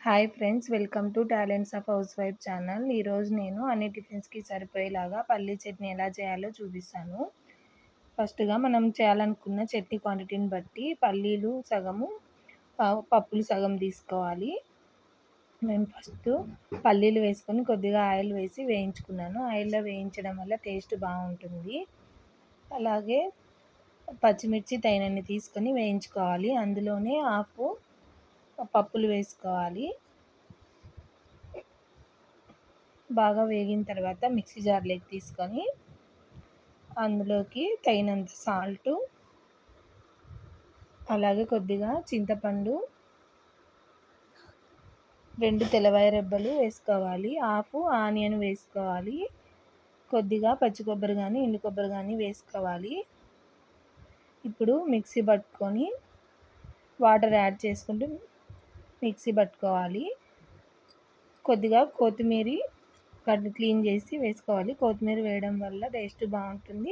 Hi friends, welcome to talents of house wife channel. ఈరోజు నేను అన్ని టిఫిన్స్కి సరిపోయేలాగా పల్లీ చట్నీ ఎలా చేయాలో చూపిస్తాను. ఫస్ట్గా మనం చేయాలనుకున్న చట్నీ క్వాంటిటీని బట్టి పల్లీలు సగము, పప్పులు సగం తీసుకోవాలి. నేను ఫస్ట్ పల్లీలు వేసుకొని కొద్దిగా ఆయిల్ వేసి వేయించుకున్నాను. ఆయిల్లో వేయించడం వల్ల టేస్ట్ బాగుంటుంది. అలాగే పచ్చిమిర్చి తగినన్ని తీసుకొని వేయించుకోవాలి. అందులోనే హాఫ్ పప్పులు వేసుకోవాలి. బాగా వేగిన తర్వాత మిక్సీ జార్లోకి తీసుకొని అందులోకి తగినంత సాల్టు, అలాగే కొద్దిగా చింతపండు, 2 తెల్లవాయ రెబ్బలు వేసుకోవాలి. హాఫ్ ఆనియన్ వేసుకోవాలి. కొద్దిగా పచ్చి కొబ్బరి కానీ ఎండు కొబ్బరి కానీ వేసుకోవాలి. ఇప్పుడు మిక్సీ పట్టుకొని వాటర్ యాడ్ చేసుకుంటూ మిక్సీ పట్టుకోవాలి. కొద్దిగా కొత్తిమీర క్లీన్ చేసి వేసుకోవాలి. కొత్తిమీర వేయడం వల్ల టేస్ట్ బాగుంటుంది,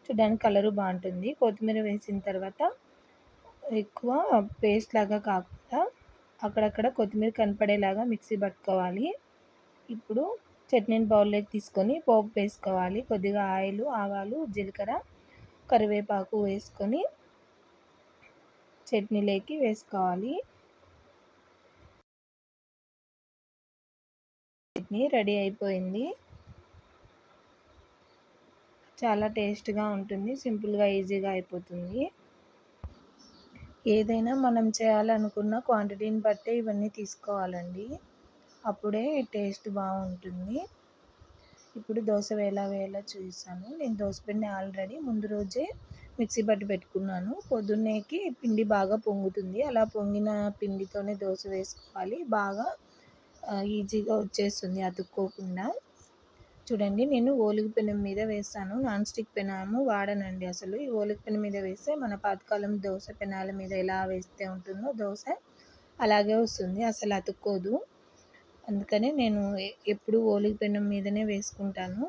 చూడడానికి కలరు బాగుంటుంది. కొత్తిమీర వేసిన తర్వాత ఎక్కువ పేస్ట్ లాగా కాకుండా అక్కడక్కడ కొత్తిమీర కనపడేలాగా మిక్సీ పట్టుకోవాలి. ఇప్పుడు చట్నీని బౌల్లోకి తీసుకొని పోపు వేసుకోవాలి. కొద్దిగా ఆయిల్, ఆవాలు, జీలకర్ర, కరివేపాకు వేసుకొని చట్నీలోకి వేసుకోవాలి. చట్నీ రెడీ అయిపోయింది. చాలా టేస్ట్గా ఉంటుంది, సింపుల్గా ఈజీగా అయిపోతుంది. ఏదైనా మనం చేయాలనుకున్న క్వాంటిటీని బట్టే ఇవన్నీ తీసుకోవాలండి, అప్పుడే టేస్ట్ బాగుంటుంది. ఇప్పుడు దోశ ఎలా వేయాలో చూపిస్తాను. నేను దోశపిండి ఆల్రెడీ ముందు రోజే మిక్సీ పట్టి పెట్టుకున్నాను. పొద్దున్నేకి పిండి బాగా పొంగుతుంది. అలా పొంగిన పిండితోనే దోశ వేసుకోవాలి. బాగా ఈజీగా వచ్చేస్తుంది అతుక్కోకుండా. చూడండి, నేను ఓలుగు పెనం మీద వేస్తాను. నాన్ స్టిక్ పెనము వాడనండి అసలు. ఈ ఓలుగు పెనం మీద వేస్తే మన పాతకాలం దోశ పెనాల మీద ఎలా వేస్తే ఉంటుందో దోశ అలాగే వస్తుంది, అసలు అతుక్కోదు. అందుకనే నేను ఎప్పుడు ఓలుగు పెనం మీదనే వేసుకుంటాను.